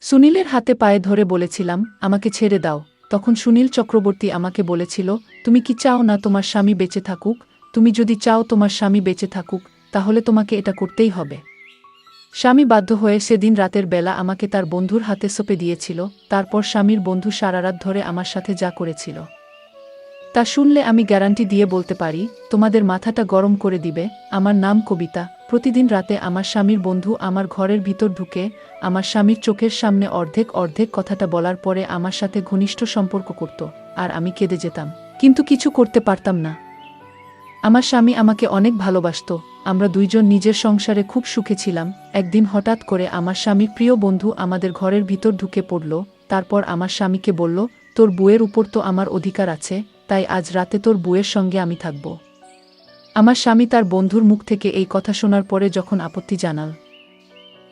সুনীলের হাতে পায়ে ধরে বলেছিলাম, আমাকে ছেড়ে দাও। তখন সুনীল চক্রবর্তী আমাকে বলেছিল, তুমি কি চাও না তোমার স্বামী বেঁচে থাকুক? তুমি যদি চাও তোমার স্বামী বেঁচে থাকুক, তাহলে তোমাকে এটা করতেই হবে। স্বামী বাধ্য হয়ে সেদিন রাতের বেলা আমাকে তার বন্ধুর হাতে সঁপে দিয়েছিল। তারপর স্বামীর বন্ধু সারারাত ধরে আমার সাথে যা করেছিল তা শুনলে আমি গ্যারান্টি দিয়ে বলতে পারি, তোমাদের মাথাটা গরম করে দিবে। আমার নাম কবিতা। প্রতিদিন রাতে আমার স্বামীর বন্ধু আমার ঘরের ভিতর ঢুকে আমার স্বামীর চোখের সামনে অর্ধেক অর্ধেক কথাটা বলার পরে আমার সাথে ঘনিষ্ঠ সম্পর্ক করত, আর আমি কেঁদে যেতাম, কিন্তু কিছু করতে পারতাম না। আমার স্বামী আমাকে অনেক ভালোবাসত। আমরা দুইজন নিজের সংসারে খুব সুখে ছিলাম। একদিন হঠাৎ করে আমার স্বামীর প্রিয় বন্ধু আমাদের ঘরের ভিতর ঢুকে পড়ল। তারপর আমার স্বামীকে বলল, তোর বউয়ের উপর তো আমার অধিকার আছে, তাই আজ রাতে তোর বউয়ের সঙ্গে আমি থাকব। আমার স্বামী তার বন্ধুর মুখ থেকে এই কথা শোনার পরে যখন আপত্তি জানাল,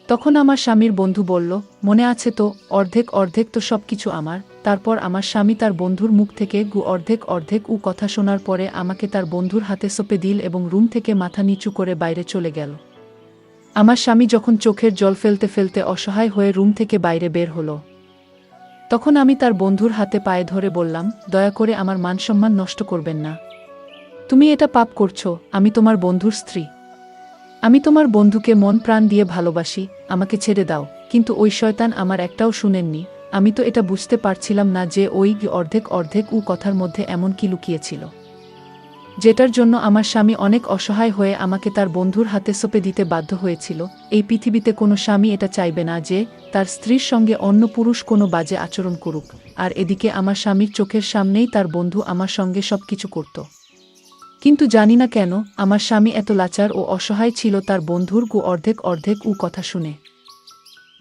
তখন আমার স্বামীর বন্ধু বলল, মনে আছে তো, অর্ধেক অর্ধেক তো সব কিছু আমার। তারপর আমার স্বামী তার বন্ধুর মুখ থেকে অর্ধেক অর্ধেক কথা শোনার পরে আমাকে তার বন্ধুর হাতে সঁপে দিল এবং রুম থেকে মাথা নিচু করে বাইরে চলে গেল। আমার স্বামী যখন চোখের জল ফেলতে ফেলতে অসহায় হয়ে রুম থেকে বাইরে বের হলো, তখন আমি তার বন্ধুর হাতে পায়ে ধরে বললাম, দয়া করে আমার মানসম্মান নষ্ট করবেন না। তুমি এটা পাপ করছো। আমি তোমার বন্ধুর স্ত্রী। আমি তোমার বন্ধুকে মন প্রাণ দিয়ে ভালোবাসি। আমাকে ছেড়ে দাও। কিন্তু ওই শয়তান আমার একটাও শুনেননি। আমি তো এটা বুঝতে পারছিলাম না যে ওই অর্ধেক অর্ধেক কথার মধ্যে এমন কি লুকিয়েছিল, যেটার জন্য আমার স্বামী অনেক অসহায় হয়ে আমাকে তার বন্ধুর হাতে সঁপে দিতে বাধ্য হয়েছিল। এই পৃথিবীতে কোনো স্বামী এটা চাইবে না যে তার স্ত্রীর সঙ্গে অন্য পুরুষ কোনো বাজে আচরণ করুক। আর এদিকে আমার স্বামীর চোখের সামনেই তার বন্ধু আমার সঙ্গে সবকিছু করত। কিন্তু জানি না কেন আমার স্বামী এত লাচার ও অসহায় ছিল তার বন্ধুর অর্ধেক অর্ধেক কথা শুনে।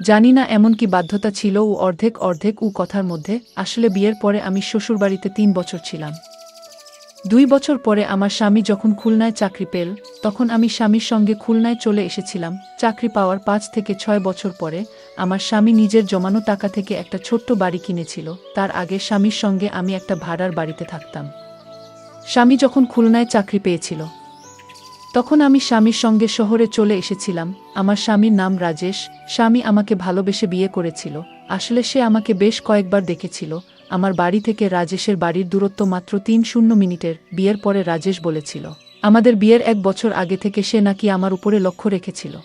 জানি না এমন কি বাধ্যতা ছিল অর্ধেক অর্ধেক কথার মধ্যে। আসলে বিয়ের পরে আমি শ্বশুরবাড়িতে 3 বছর ছিলাম। 2 বছর পরে আমার স্বামী যখন খুলনায় চাকরি পেল, তখন আমি স্বামীর সঙ্গে খুলনায় চলে এসেছিলাম। চাকরি পাওয়ার 5 থেকে 6 বছর পরে আমার স্বামী নিজের জমানো টাকা থেকে একটা ছোট্ট বাড়ি কিনেছিল। তার আগে স্বামীর সঙ্গে আমি একটা ভাড়ার বাড়িতে থাকতাম। স্বামী যখন খুলনায় চাকরি পেয়েছিল, তখন আমি স্বামীর সঙ্গে শহরে চলে এসেছিলাম। আমার স্বামীর নাম রাজেশ। স্বামী আমাকে ভালোবেসে বিয়ে করেছিল। আসলে সে আমাকে বেশ কয়েকবার দেখেছিল। আমার বাড়ি থেকে রাজেশের বাড়ির দূরত্ব মাত্র 3 মিনিটের। বিয়ের পরে রাজেশ বলেছিল, আমাদের বিয়ের 1 বছর আগে থেকে সে নাকি আমার উপরে লক্ষ্য রেখেছিল।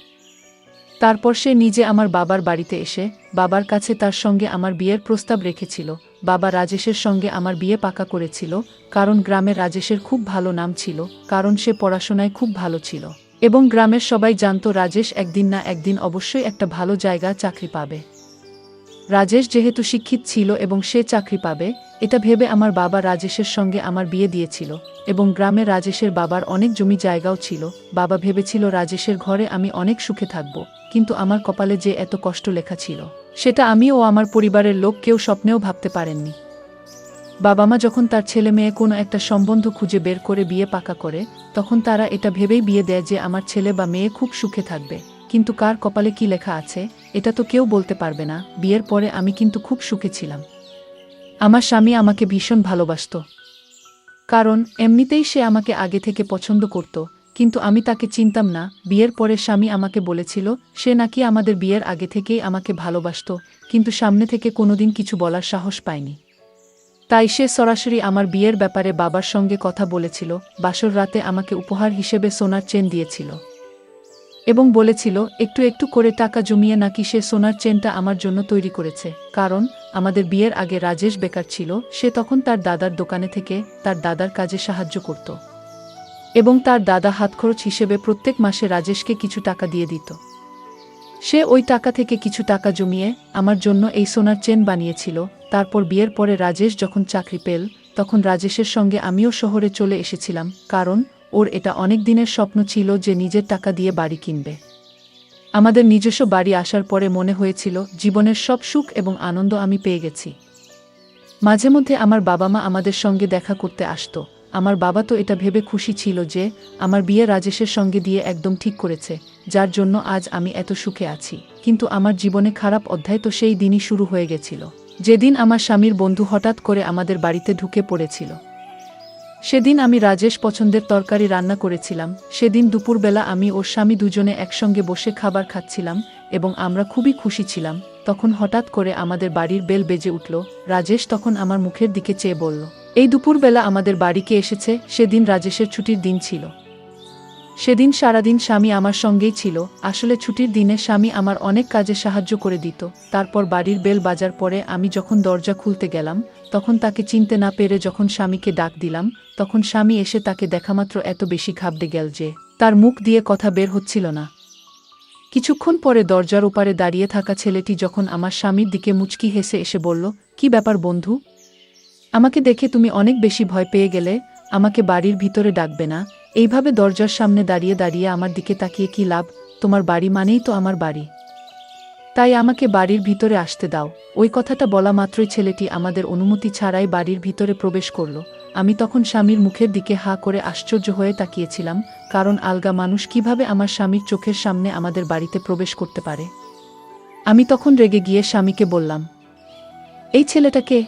তারপর সে নিজে আমার বাবার বাড়িতে এসে বাবার কাছে তার সঙ্গে আমার বিয়ের প্রস্তাব রেখেছিল। বাবা রাজেশের সঙ্গে আমার বিয়ে পাকা করেছিল, কারণ গ্রামে রাজেশের খুব ভালো নাম ছিল, কারণ সে পড়াশোনায় খুব ভালো ছিল এবং গ্রামের সবাই জানত রাজেশ একদিন না একদিন অবশ্যই একটা ভালো জায়গা চাকরি পাবে। রাজেশ যেহেতু শিক্ষিত ছিল এবং সে চাকরি পাবে, এটা ভেবে আমার বাবা রাজেশের সঙ্গে আমার বিয়ে দিয়েছিল। এবং গ্রামে রাজেশের বাবার অনেক জমি জায়গাও ছিল। বাবা ভেবেছিল রাজেশের ঘরে আমি অনেক সুখে থাকব, কিন্তু আমার কপালে যে এত কষ্ট লেখা ছিল, সেটা আমি ও আমার পরিবারের লোক কেউ স্বপ্নেও ভাবতে পারেননি। বাবা মা যখন তার ছেলে মেয়ে কোনো একটা সম্বন্ধ খুঁজে বের করে বিয়ে পাকা করে, তখন তারা এটা ভেবেই বিয়ে দেয় যে আমার ছেলে বা মেয়ে খুব সুখে থাকবে। কিন্তু কার কপালে কি লেখা আছে, এটা তো কেউ বলতে পারবে না। বিয়ের পরে আমি কিন্তু খুব সুখে ছিলাম। আমার স্বামী আমাকে ভীষণ ভালোবাসত, কারণ এমনিতেই সে আমাকে আগে থেকে পছন্দ করত। কিন্তু আমি তাকে চিনতাম না। বিয়ের পরে স্বামী আমাকে বলেছিল সে নাকি আমাদের বিয়ের আগে থেকেই আমাকে ভালোবাসত, কিন্তু সামনে থেকে কোনোদিন কিছু বলার সাহস পায়নি। তাই সে সরাসরি আমার বিয়ের ব্যাপারে বাবার সঙ্গে কথা বলেছিল। বাসর রাতে আমাকে উপহার হিসেবে সোনার চেন দিয়েছিল এবং বলেছিল একটু একটু করে টাকা জমিয়ে নাকি সে সোনার চেনটা আমার জন্য তৈরি করেছে। কারণ আমাদের বিয়ের আগে রাজেশ বেকার ছিল। সে তখন তার দাদার দোকানে থেকে তার দাদার কাজে সাহায্য করত এবং তার দাদা হাতখরচ হিসেবে প্রত্যেক মাসে রাজেশকে কিছু টাকা দিয়ে দিত। সে ওই টাকা থেকে কিছু টাকা জমিয়ে আমার জন্য এই সোনার চেন বানিয়েছিল। তারপর বিয়ের পরে রাজেশ যখন চাকরি পেল, তখন রাজেশের সঙ্গে আমিও শহরে চলে এসেছিলাম, কারণ ওর এটা অনেক দিনের স্বপ্ন ছিল যে নিজের টাকা দিয়ে বাড়ি কিনবে। আমাদের নিজস্ব বাড়ি আসার পরে মনে হয়েছিল জীবনের সব সুখ এবং আনন্দ আমি পেয়ে গেছি। মাঝে মধ্যে আমার বাবা মা আমাদের সঙ্গে দেখা করতে আসতো। আমার বাবা তো এটা ভেবে খুশি ছিল যে আমার বিয়ে রাজেশের সঙ্গে দিয়ে একদম ঠিক করেছে, যার জন্য আজ আমি এত সুখে আছি। কিন্তু আমার জীবনে খারাপ অধ্যায় তো সেই দিনই শুরু হয়ে গেছিল, যেদিন আমার স্বামীর বন্ধু হঠাৎ করে আমাদের বাড়িতে ঢুকে পড়েছিল। সেদিন আমি রাজেশ পছন্দের তরকারি রান্না করেছিলাম। সেদিন দুপুরবেলা আমি ওর স্বামী দুজনে একসঙ্গে বসে খাবার খাচ্ছিলাম এবং আমরা খুবই খুশি ছিলাম। তখন হঠাৎ করে আমাদের বাড়ির বেল বেজে উঠল। রাজেশ তখন আমার মুখের দিকে চেয়ে বলল, এই দুপুরবেলা আমাদের বাড়ি কে এসেছে? সেদিন রাজেশের ছুটির দিন ছিল। সেদিন সারাদিন স্বামী আমার সঙ্গেই ছিল। আসলে ছুটির দিনে স্বামী আমার অনেক কাজে সাহায্য করে দিত। তারপর বাড়ির বেল বাজার পরে আমি যখন দরজা খুলতে গেলাম, তখন তাকে চিনতে না পেরে যখন স্বামীকে ডাক দিলাম, তখন স্বামী এসে তাকে দেখামাত্র এত বেশি ঘাবড়ে গেল যে তার মুখ দিয়ে কথা বের হচ্ছিল না। কিছুক্ষণ পরে দরজার ওপারে দাঁড়িয়ে থাকা ছেলেটি যখন আমার স্বামীর দিকে মুচকি হেসে এসে বলল, কি ব্যাপার বন্ধু? আমাকে দেখে তুমি অনেক বেশি ভয় পেয়ে গেলে? আমাকে বাড়ির ভিতরে ডাকবে না? এইভাবে দরজার সামনে দাঁড়িয়ে দাঁড়িয়ে আমার দিকে তাকিয়ে কি লাভ? তোমার বাড়ি মানেই তো আমার বাড়ি, তাই আমাকে বাড়ির ভিতরে আসতে দাও। ওই কথাটা বলা মাত্রই ছেলেটি আমাদের অনুমতি ছাড়াই বাড়ির ভিতরে প্রবেশ করল। আমি তখন স্বামীর মুখের দিকে হা করে আশ্চর্য হয়ে তাকিয়েছিলাম, কারণ আলগা মানুষ কিভাবে আমার স্বামীর চোখের সামনে আমাদের বাড়িতে প্রবেশ করতে পারে। আমি তখন রেগে গিয়ে স্বামীকে বললাম, এই ছেলেটা কে?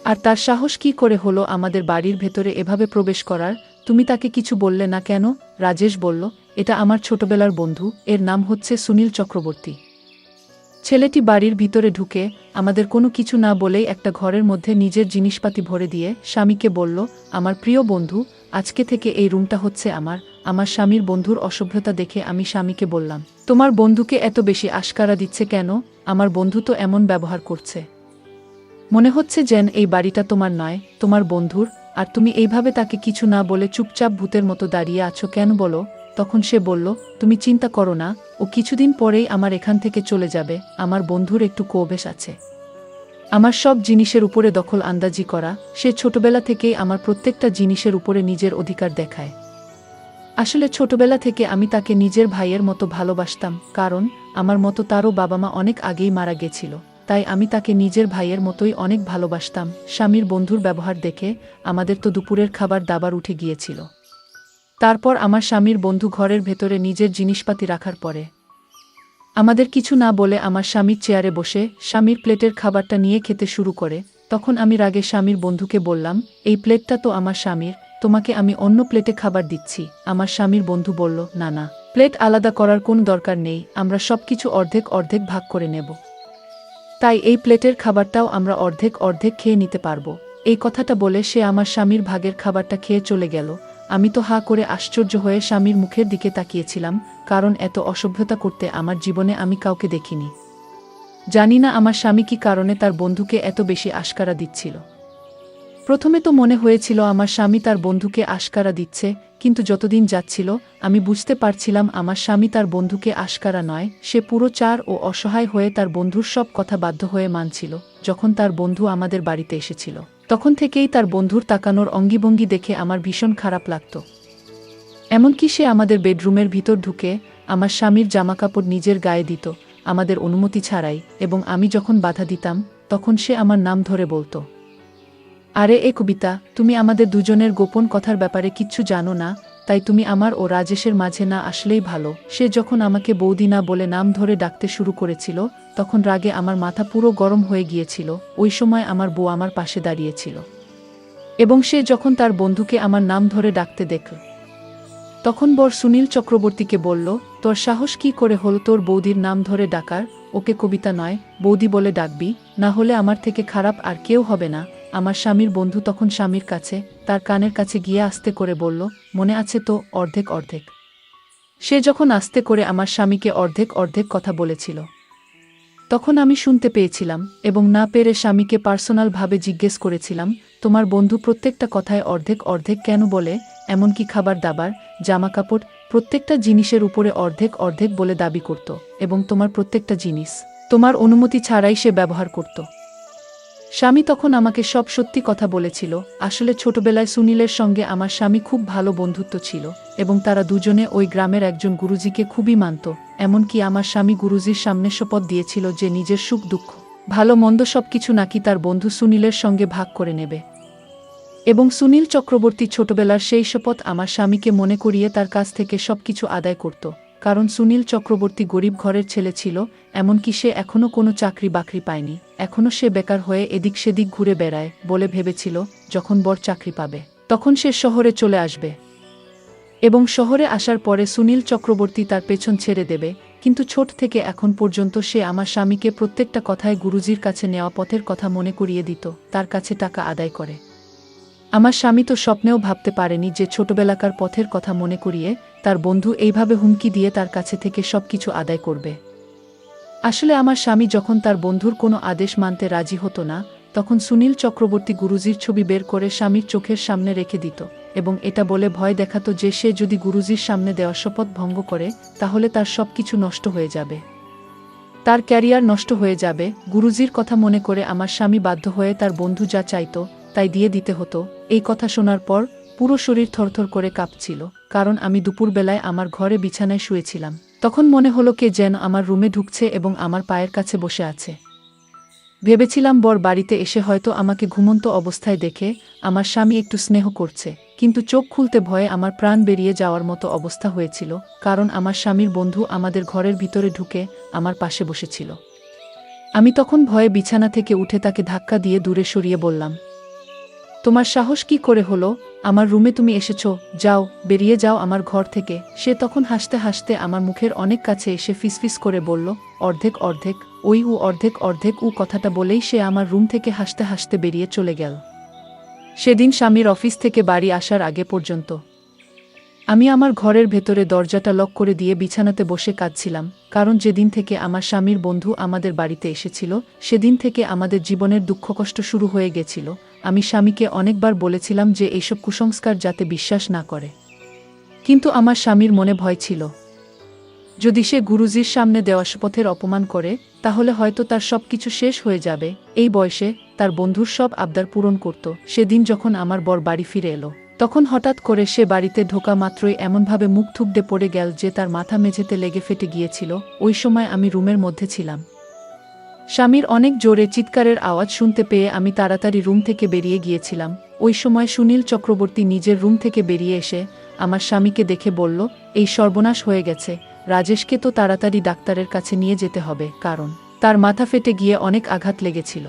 আর তার সাহস কি করে হলো আমাদের বাড়ির ভেতরে এভাবে প্রবেশ করার? তুমি তাকে কিছু বললে না কেন? রাজেশ বলল, এটা আমার ছোটবেলার বন্ধু, এর নাম হচ্ছে সুনীল চক্রবর্তী। ছেলেটি বাড়ির ভিতরে ঢুকে আমাদের কোনো কিছু না বলেই একটা ঘরের মধ্যে নিজের জিনিসপাতি ভরে দিয়ে স্বামীকে বলল, আমার প্রিয় বন্ধু, আজকে থেকে এই রুমটা হচ্ছে আমার। আমার স্বামীর বন্ধুর অসভ্যতা দেখে আমি স্বামীকে বললাম, তোমার বন্ধুকে এত বেশি আশকারা দিচ্ছে কেন? আমার বন্ধু তো এমন ব্যবহার করছে, মনে হচ্ছে যেন এই বাড়িটা তোমার নয়, তোমার বন্ধুর। আর তুমি এইভাবে তাকে কিছু না বলে চুপচাপ ভূতের মতো দাঁড়িয়ে আছো কেন বলো? তখন সে বলল, তুমি চিন্তা করো না, ও কিছুদিন পরেই আমার এখান থেকে চলে যাবে। আমার বন্ধুর একটু অভ্যাস আছে আমার সব জিনিসের উপরে দখল আন্দাজি করা। সে ছোটবেলা থেকেই আমার প্রত্যেকটা জিনিসের উপরে নিজের অধিকার দেখায়। আসলে ছোটবেলা থেকে আমি তাকে নিজের ভাইয়ের মতো ভালোবাসতাম, কারণ আমার মতো তারও বাবা মা অনেক আগেই মারা গেছিল, তাই আমি তাকে নিজের ভাইয়ের মতোই অনেক ভালোবাসতাম। স্বামীর বন্ধুর ব্যবহার দেখে আমাদের তো দুপুরের খাবার দাবার উঠে গিয়েছিল। তারপর আমার স্বামীর বন্ধু ঘরের ভেতরে নিজের জিনিসপাতি রাখার পরে আমাদের কিছু না বলে আমার স্বামীর চেয়ারে বসে স্বামীর প্লেটের খাবারটা নিয়ে খেতে শুরু করে। তখন আমি রাগে স্বামীর বন্ধুকে বললাম, এই প্লেটটা তো আমার স্বামীর, তোমাকে আমি অন্য প্লেটে খাবার দিচ্ছি। আমার স্বামীর বন্ধু বলল, না না, প্লেট আলাদা করার কোনো দরকার নেই, আমরা সবকিছু অর্ধেক অর্ধেক ভাগ করে নেব, তাই এই প্লেটের খাবারটাও আমরা অর্ধেক অর্ধেক খেয়ে নিতে পারবো। এই কথাটা বলে সে আমার স্বামীর ভাগের খাবারটা খেয়ে চলে গেল। আমি তো হা করে আশ্চর্য হয়ে স্বামীর মুখের দিকে তাকিয়েছিলাম, কারণ এত অসভ্যতা করতে আমার জীবনে আমি কাউকে দেখিনি। জানি না আমার স্বামী কি কারণে তার বন্ধুকে এত বেশি আশকারা দিচ্ছিল। প্রথমে তো মনে হয়েছিল আমার স্বামী তার বন্ধুকে আশকারা দিচ্ছে, কিন্তু যতদিন যাচ্ছিল আমি বুঝতে পারছিলাম আমার স্বামী তার বন্ধুকে আশকারা নয়, সে পুরো চার ও অসহায় হয়ে তার বন্ধুর সব কথা বাধ্য হয়ে মানছিল। যখন তার বন্ধু আমাদের বাড়িতে এসেছিল, তখন থেকেই তার বন্ধুর তাকানোর অঙ্গিভঙ্গি দেখে আমার ভীষণ খারাপ লাগত। এমনকি সে আমাদের বেডরুমের ভিতর ঢুকে আমার স্বামীর জামাকাপড় নিজের গায়ে দিত আমাদের অনুমতি ছাড়াই, এবং আমি যখন বাধা দিতাম তখন সে আমার নাম ধরে বলতো, আরে এ কবিতা, তুমি আমাদের দুজনের গোপন কথার ব্যাপারে কিচ্ছু জানো না, তাই তুমি আমার ও রাজেশের মাঝে না আসলেই ভালো। সে যখন আমাকে বৌদি না বলে নাম ধরে ডাকতে শুরু করেছিল, তখন রাগে আমার মাথা পুরো গরম হয়ে গিয়েছিল। ওই সময় আমার বউ আমার পাশে দাঁড়িয়েছিল, এবং সে যখন তার বন্ধুকে আমার নাম ধরে ডাকতে দেখল, তখন বর সুনীল চক্রবর্তীকে বলল, তোর সাহস কি করে হলো তোর বৌদির নাম ধরে ডাকার? ওকে কবিতা নয়, বৌদি বলে ডাকবি, না হলে আমার থেকে খারাপ আর কেউ হবে না। আমার স্বামীর বন্ধু তখন স্বামীর কাছে তার কানের কাছে গিয়ে আস্তে করে বলল, মনে আছে তো, অর্ধেক অর্ধেক। সে যখন আস্তে করে আমার স্বামীকে অর্ধেক অর্ধেক কথা বলেছিল, তখন আমি শুনতে পেয়েছিলাম এবং না পেরে স্বামীকে পার্সোনালভাবে জিজ্ঞেস করেছিলাম, তোমার বন্ধু প্রত্যেকটা কথায় অর্ধেক অর্ধেক কেন বলে? এমনকি খাবার দাবার, জামাকাপড়, প্রত্যেকটা জিনিসের উপরে অর্ধেক অর্ধেক বলে দাবি করত, এবং তোমার প্রত্যেকটা জিনিস তোমার অনুমতি ছাড়াই সে ব্যবহার করত। স্বামী তখন আমাকে সব সত্যি কথা বলেছিল। আসলে ছোটবেলায় সুনীলের সঙ্গে আমার স্বামী খুব ভালো বন্ধুত্ব ছিল, এবং তারা দুজনে ওই গ্রামের একজন গুরুজিকে খুবই মানত। এমনকি আমার স্বামী গুরুজির সামনে শপথ দিয়েছিল যে নিজের সুখ দুঃখ ভালো মন্দ সবকিছু নাকি তার বন্ধু সুনীলের সঙ্গে ভাগ করে নেবে। এবং সুনীল চক্রবর্তী ছোটবেলার সেই শপথ আমার স্বামীকে মনে করিয়ে তার কাছ থেকে সবকিছু আদায় করত, কারণ সুনীল চক্রবর্তী গরিব ঘরের ছেলে ছিল, এমনকি সে এখনও কোনো চাকরি বাকরি পায়নি, এখনও সে বেকার হয়ে এদিক সেদিক ঘুরে বেড়ায় বলে ভেবেছিল যখন বড় চাকরি পাবে তখন সে শহরে চলে আসবে এবং শহরে আসার পরে সুনীল চক্রবর্তী তার পেছন ছেড়ে দেবে, কিন্তু ছোট থেকে এখন পর্যন্ত সে আমার স্বামীকে প্রত্যেকটা কথায় গুরুজির কাছে নেওয়া পথের কথা মনে করিয়ে দিত, তার কাছে টাকা আদায় করে। আমার স্বামী তো স্বপ্নেও ভাবতে পারেনি যে ছোটবেলাকার পথের কথা মনে করিয়ে তার বন্ধু এইভাবে হুমকি দিয়ে তার কাছে থেকে সবকিছু আদায় করবে। আসলে আমার স্বামী যখন তার বন্ধুর কোনো আদেশ মানতে রাজি হতো না, তখন সুনীল চক্রবর্তী গুরুজির ছবি বের করে স্বামীর চোখের সামনে রেখে দিত এবং এটা বলে ভয় দেখাতো যে সে যদি গুরুজির সামনে দেওয়া শপথ ভঙ্গ করে তাহলে তার সবকিছু নষ্ট হয়ে যাবে, তার ক্যারিয়ার নষ্ট হয়ে যাবে। গুরুজির কথা মনে করে আমার স্বামী বাধ্য হয়ে তার বন্ধু যা চাইতো তাই দিয়ে দিতে হতো। এই কথা শোনার পর পুরো শরীর থরথর করে কাঁপছিল, কারণ আমি দুপুরবেলায় আমার ঘরে বিছানায় শুয়েছিলাম। তখন মনে হলো কে যেন আমার রুমে ঢুকছে এবং আমার পায়ের কাছে বসে আছে। ভেবেছিলাম বর বাড়িতে এসে হয়তো আমাকে ঘুমন্ত অবস্থায় দেখে আমার স্বামী একটু স্নেহ করছে, কিন্তু চোখ খুলতে ভয়ে আমার প্রাণ বেরিয়ে যাওয়ার মতো অবস্থা হয়েছিল, কারণ আমার স্বামীর বন্ধু আমাদের ঘরের ভিতরে ঢুকে আমার পাশে বসেছিল। আমি তখন ভয়ে বিছানা থেকে উঠে তাকে ধাক্কা দিয়ে দূরে সরিয়ে বললাম, তোমার সাহস কি করে হলো আমার রুমে তুমি এসেছো? যাও, বেরিয়ে যাও আমার ঘর থেকে। সে তখন হাসতে হাসতে আমার মুখের অনেক কাছে এসে ফিসফিস করে বলল, অর্ধেক অর্ধেক ওই উ অর্ধেক অর্ধেক উ কথাটা বলেই সে আমার রুম থেকে হাসতে হাসতে বেরিয়ে চলে গেল। সেদিন স্বামীর অফিস থেকে বাড়ি আসার আগে পর্যন্ত আমি আমার ঘরের ভেতরে দরজাটা লক করে দিয়ে বিছানাতে বসে কাঁদছিলাম, কারণ যেদিন থেকে আমার স্বামীর বন্ধু আমাদের বাড়িতে এসেছিল সেদিন থেকে আমাদের জীবনের দুঃখকষ্ট শুরু হয়ে গেছিল। আমি স্বামীকে অনেকবার বলেছিলাম যে এইসব কুসংস্কার যাতে বিশ্বাস না করে, কিন্তু আমার স্বামীর মনে ভয় ছিল যদি সে গুরুজির সামনে দেওয়া শপথের অপমান করে তাহলে হয়তো তার সবকিছু শেষ হয়ে যাবে। এই বয়সে তার বন্ধুর সব আবদার পূরণ করত। সেদিন যখন আমার বর বাড়ি ফিরে এলো তখন হঠাৎ করে সে বাড়িতে ঢোকা মাত্রই এমনভাবে মুখ থুবড়ে পড়ে গেল যে তার মাথা মেঝেতে লেগে ফেটে গিয়েছিল। ওই সময় আমি রুমের মধ্যে ছিলাম। স্বামীর অনেক জোরে চিৎকারের আওয়াজ শুনতে পেয়ে আমি তাড়াতাড়ি রুম থেকে বেরিয়ে গিয়েছিলাম। ওই সময় সুনীল চক্রবর্তী নিজের রুম থেকে বেরিয়ে এসে আমার স্বামীকে দেখে বলল, এই সর্বনাশ হয়ে গেছে, রাজেশকে তো তাড়াতাড়ি ডাক্তারের কাছে নিয়ে যেতে হবে, কারণ তার মাথা ফেটে গিয়ে অনেক আঘাত লেগেছিল।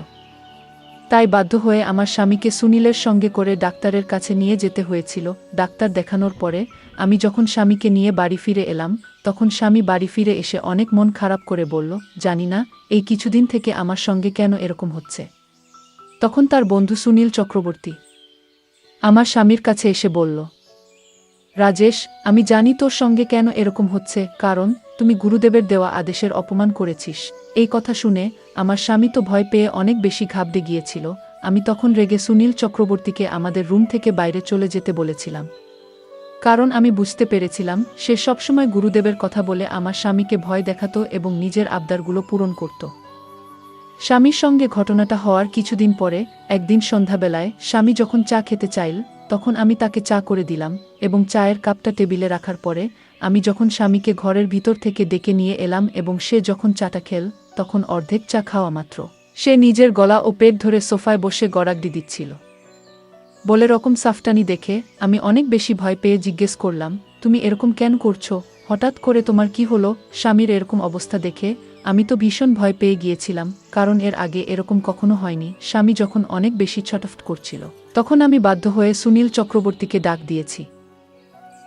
তাই বাধ্য হয়ে আমার স্বামীকে সুনীলের সঙ্গে করে ডাক্তারের কাছে নিয়ে যেতে হয়েছিল। ডাক্তার দেখানোর পরে আমি যখন স্বামীকে নিয়ে বাড়ি ফিরে এলাম তখন স্বামী বাড়ি ফিরে এসে অনেক মন খারাপ করে বলল, জানি না এই কিছুদিন থেকে আমার সঙ্গে কেন এরকম হচ্ছে। তখন তার বন্ধু সুনীল চক্রবর্তী আমার স্বামীর কাছে এসে বলল, রাজেশ, আমি জানি তোর সঙ্গে কেন এরকম হচ্ছে, কারণ তুমি গুরুদেবের দেওয়া আদেশের অপমান করেছিস। এই কথা শুনে আমার স্বামী তো ভয় পেয়ে অনেক বেশি ঘাবড়ে গিয়েছিল। আমি তখন রেগে সুনীল চক্রবর্তীকে আমাদের রুম থেকে বাইরে চলে যেতে বলেছিলাম, কারণ আমি বুঝতে পেরেছিলাম সে সবসময় গুরুদেবের কথা বলে আমার স্বামীকে ভয় দেখাতো এবং নিজের আবদারগুলো পূরণ করত। স্বামীর সঙ্গে ঘটনাটা হওয়ার কিছুদিন পরে একদিন সন্ধ্যাবেলায় স্বামী যখন চা খেতে চাইল তখন আমি তাকে চা করে দিলাম এবং চায়ের কাপটা টেবিলে রাখার পরে আমি যখন স্বামীকে ঘরের ভিতর থেকে ডেকে নিয়ে এলাম এবং সে যখন চাটা খেল তখন অর্ধেক চা খাওয়া মাত্র সে নিজের গলা ও পেট ধরে সোফায় বসে গড়াগড়ি দিচ্ছিল। বলে রকম সাফটানি দেখে আমি অনেক বেশি ভয় পেয়ে জিজ্ঞেস করলাম, তুমি এরকম কেন করছো? হঠাৎ করে তোমার কি হলো? স্বামীর এরকম অবস্থা দেখে আমি তো ভীষণ ভয় পেয়ে গিয়েছিলাম, কারণ এর আগে এরকম কখনো হয়নি। স্বামী যখন অনেক বেশি ছটফট করছিল তখন আমি বাধ্য হয়ে সুনীল চক্রবর্তীকে ডাক দিয়েছি।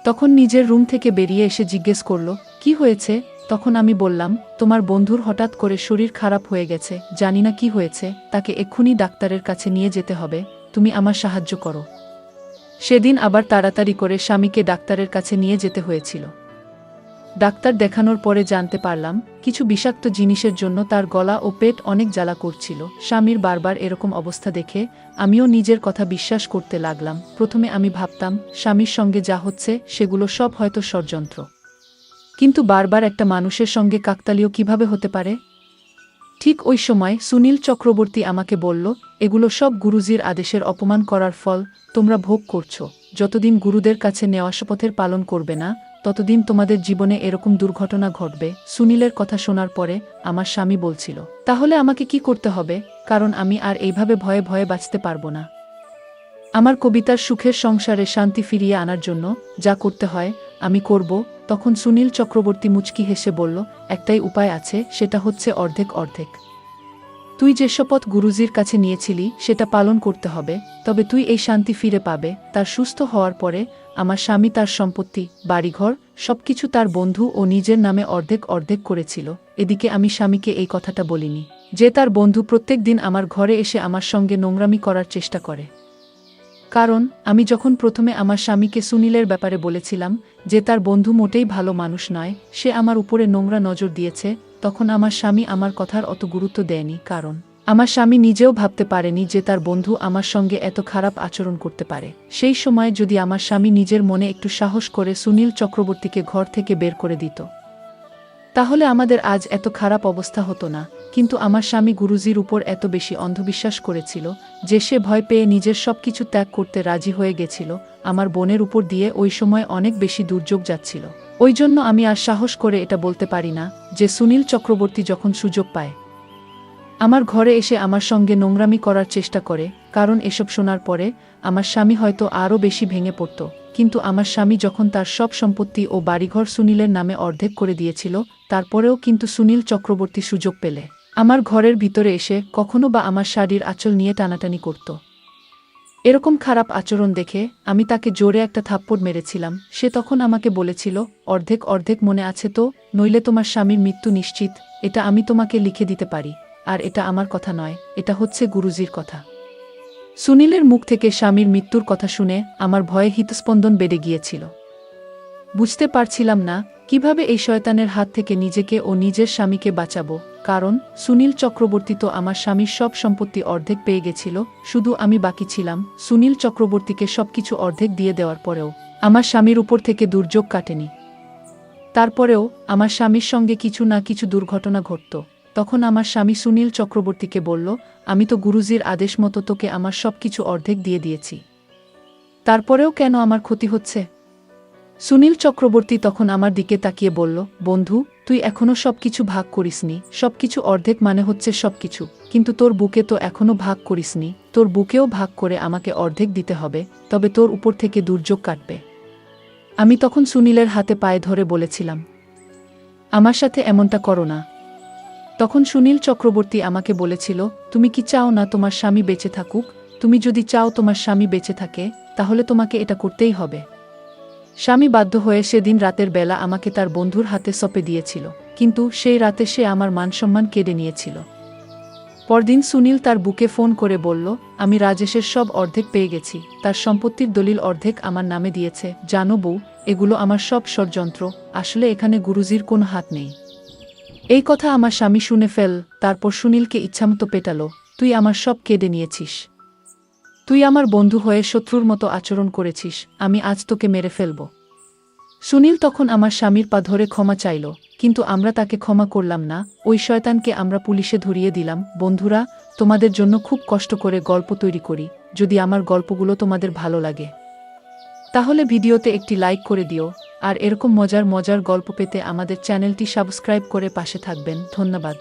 তখন নিজের রুম থেকে বেরিয়ে এসে জিজ্ঞেস করল, কি হয়েছে? তখন আমি বললাম, তোমার বন্ধুর হঠাৎ করে শরীর খারাপ হয়ে গেছে, জানি না কি হয়েছে, তাকে এক্ষুনি ডাক্তারের কাছে নিয়ে যেতে হবে, তুমি আমার সাহায্য করো। সেদিন আবার তাড়াতাড়ি করে স্বামীকে ডাক্তারের কাছে নিয়ে যেতে হয়েছিল। ডাক্তার দেখানোর পরে জানতে পারলাম কিছু বিষাক্ত জিনিসের জন্য তার গলা ও পেট অনেক জ্বালা করছিল। স্বামীর বারবার এরকম অবস্থা দেখে আমিও নিজের কথা বিশ্বাস করতে লাগলাম। প্রথমে আমি ভাবতাম স্বামীর সঙ্গে যা হচ্ছে সেগুলো সব হয়তো ষড়যন্ত্র, কিন্তু বারবার একটা মানুষের সঙ্গে কাকতালীয় কিভাবে হতে পারে? ঠিক ওই সময় সুনীল চক্রবর্তী আমাকে বলল, এগুলো সব গুরুজির আদেশের অপমান করার ফল, তোমরা ভোগ করছো। যতদিন গুরুদের কাছে নেওয়া শপথের পালন করবে না ততদিন তোমাদের জীবনে এরকম দুর্ঘটনা ঘটবে। সুনীলের কথা শোনার পরে আমার স্বামী বলছিল, তাহলে আমাকে কি করতে হবে? কারণ আমি আর এইভাবে ভয়ে ভয়ে বাঁচতে পারবো না। আমার কবিতার সুখের সংসারে শান্তি ফিরিয়ে আনার জন্য যা করতে হয় আমি করব। তখন সুনীল চক্রবর্তী মুচকি হেসে বলল, একটাই উপায় আছে, সেটা হচ্ছে অর্ধেক অর্ধেক। তুই যে শপথ গুরুজির কাছে নিয়েছিলি সেটা পালন করতে হবে, তবে তুই এই শান্তি ফিরে পাবে। তার সুস্থ হওয়ার পরে আমার স্বামী তার সম্পত্তি, বাড়িঘর সবকিছু তার বন্ধু ও নিজের নামে অর্ধেক অর্ধেক করেছিল। এদিকে আমি স্বামীকে এই কথাটা বলিনি যে তার বন্ধু প্রত্যেক দিন আমার ঘরে এসে আমার সঙ্গে নোংরামি করার চেষ্টা করে। কারণ আমি যখন প্রথমে আমার স্বামীকে সুনীলের ব্যাপারে বলেছিলাম যে তার বন্ধু মোটেই ভালো মানুষ নয়, সে আমার উপরে নোংরা নজর দিয়েছে, তখন আমার স্বামী আমার কথার অত গুরুত্ব দেয়নি। কারণ আমার স্বামী নিজেও ভাবতে পারেনি যে তার বন্ধু আমার সঙ্গে এত খারাপ আচরণ করতে পারে। সেই সময় যদি আমার স্বামী নিজের মনে একটু সাহস করে সুনীল চক্রবর্তীকে ঘর থেকে বের করে দিত, তাহলে আমাদের আজ এত খারাপ অবস্থা হতো না। কিন্তু আমার স্বামী গুরুজির উপর এত বেশি অন্ধবিশ্বাস করেছিল যে সে ভয় পেয়ে নিজের সবকিছু ত্যাগ করতে রাজি হয়ে গেছিল। আমার বোনের উপর দিয়ে ওই সময় অনেক বেশি দুর্যোগ যাচ্ছিল। ওই জন্য আমি আর সাহস করে এটা বলতে পারি না যে সুনীল চক্রবর্তী যখন সুযোগ পায় আমার ঘরে এসে আমার সঙ্গে নোংরামি করার চেষ্টা করে। কারণ এসব শোনার পরে আমার স্বামী হয়তো আরও বেশি ভেঙে পড়ত। কিন্তু আমার স্বামী যখন তার সব সম্পত্তি ও বাড়িঘর সুনীলের নামে অর্ধেক করে দিয়েছিল, তারপরেও কিন্তু সুনীল চক্রবর্তী সুযোগ পেলে আমার ঘরের ভিতরে এসে কখনো বা আমার শাড়ির আঁচল নিয়ে টানাটানি করত। এরকম খারাপ আচরণ দেখে আমি তাকে জোরে একটা থাপ্পড় মেরেছিলাম। সে তখন আমাকে বলেছিল, অর্ধেক অর্ধেক মনে আছে তো, নইলে তোমার স্বামীর মৃত্যু নিশ্চিত। এটা আমি তোমাকে লিখে দিতে পারি। আর এটা আমার কথা নয়, এটা হচ্ছে গুরুজির কথা। সুনীলের মুখ থেকে স্বামীর মৃত্যুর কথা শুনে আমার ভয়ে হৃৎস্পন্দন বেড়ে গিয়েছিল। বুঝতে পারছিলাম না কিভাবে এই শয়তানের হাত থেকে নিজেকে ও নিজের স্বামীকে বাঁচাবো। কারণ সুনীল চক্রবর্তী তো আমার স্বামীর সব সম্পত্তি অর্ধেক পেয়ে গেছিল, শুধু আমি বাকি ছিলাম। সুনীল চক্রবর্তীকে সবকিছু অর্ধেক দিয়ে দেওয়ার পরেও আমার স্বামীর উপর থেকে দুর্যোগ কাটেনি। তারপরেও আমার স্বামীর সঙ্গে কিছু না কিছু দুর্ঘটনা ঘটত। তখন আমার স্বামী সুনীল চক্রবর্তীকে বলল, আমি তো গুরুজির আদেশ মতো তোকে আমার সবকিছু অর্ধেক দিয়ে দিয়েছি, তারপরেও কেন আমার ক্ষতি হচ্ছে? সুনীল চক্রবর্তী তখন আমার দিকে তাকিয়ে বলল, বন্ধু, তুই এখনো সবকিছু ভাগ করিসনি। সবকিছু অর্ধেক মানে হচ্ছে সবকিছু, কিন্তু তোর বুকে তো এখনো ভাগ করিসনি। তোর বুকেও ভাগ করে আমাকে অর্ধেক দিতে হবে, তবে তোর উপর থেকে দুর্যোগ কাটবে। আমি তখন সুনীলের হাতে পায়ে ধরে বলেছিলাম, আমার সাথে এমনটা করো না। তখন সুনীল চক্রবর্তী আমাকে বলেছিল, তুমি কি চাও না তোমার স্বামী বেঁচে থাকুক? তুমি যদি চাও তোমার স্বামী বেঁচে থাকে, তাহলে তোমাকে এটা করতেই হবে। স্বামী বাধ্য হয়ে সেদিন রাতের বেলা আমাকে তার বন্ধুর হাতে সঁপে দিয়েছিল, কিন্তু সেই রাতে সে আমার মানসম্মান কেড়ে নিয়েছিল। পরদিন সুনীল তার বুকে ফোন করে বলল, আমি রাজেশের সব অর্ধেক পেয়ে গেছি। তার সম্পত্তির দলিল অর্ধেক আমার নামে দিয়েছে। জানো বউ, এগুলো আমার সব ষড়যন্ত্র। আসলে এখানে গুরুজির কোনো হাত নেই। এই কথা আমার স্বামী শুনে ফেল। তারপর সুনীলকে ইচ্ছামতো পেটালো, তুই আমার সব কেড়ে নিয়েছিস। তুই আমার বন্ধু হয়ে শত্রুর মতো আচরণ করেছিস। আমি আজ তোকে মেরে ফেলব। সুনীল তখন আমার স্বামীর পা ধরে ক্ষমা চাইল, কিন্তু আমরা তাকে ক্ষমা করলাম না। ওই শয়তানকে আমরা পুলিশে ধরিয়ে দিলাম। বন্ধুরা, তোমাদের জন্য খুব কষ্ট করে গল্প তৈরি করি। যদি আমার গল্পগুলো তোমাদের ভালো লাগে, তাহলে ভিডিওতে একটি লাইক করে দিও। আর এরকম মজার মজার গল্প পেতে আমাদের চ্যানেলটি সাবস্ক্রাইব করে পাশে থাকবেন। ধন্যবাদ।